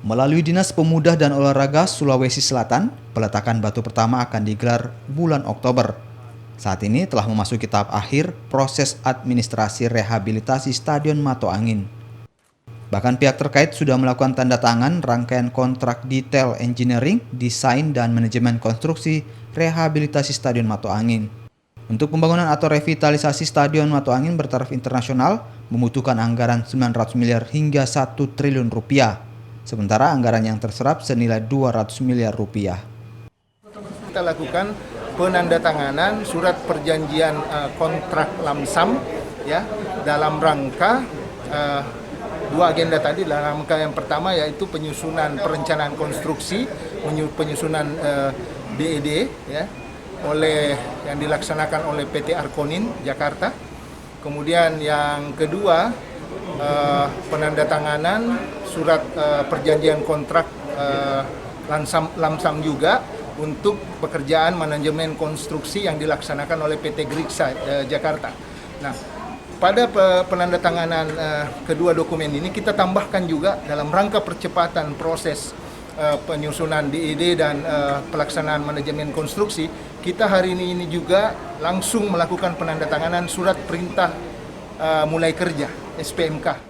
Melalui Dinas Pemuda dan Olahraga Sulawesi Selatan, peletakan batu pertama akan digelar bulan Oktober. Saat ini telah memasuki tahap akhir proses administrasi rehabilitasi Stadion Mato Angin. Bahkan pihak terkait sudah melakukan tanda tangan rangkaian kontrak detail engineering, desain, dan manajemen konstruksi rehabilitasi Stadion Mato Angin. Untuk pembangunan atau revitalisasi Stadion Mato Angin bertaraf internasional membutuhkan anggaran 900 miliar hingga 1 triliun rupiah. Sementara anggaran yang terserap senilai 200 miliar rupiah. Kita lakukan penandatanganan surat perjanjian kontrak lamsam ya dalam rangka dua agenda tadi. Dalam rangka yang pertama yaitu penyusunan perencanaan konstruksi, penyusunan DED ya yang dilaksanakan oleh PT Arkonin Jakarta. Kemudian yang kedua penandatanganan surat perjanjian kontrak lamsam juga untuk pekerjaan manajemen konstruksi yang dilaksanakan oleh PT Griksa Jakarta. Nah, pada penandatanganan kedua dokumen ini kita tambahkan juga dalam rangka percepatan proses penyusunan DED dan pelaksanaan manajemen konstruksi, kita hari ini juga langsung melakukan penandatanganan surat perintah mulai kerja SPMK.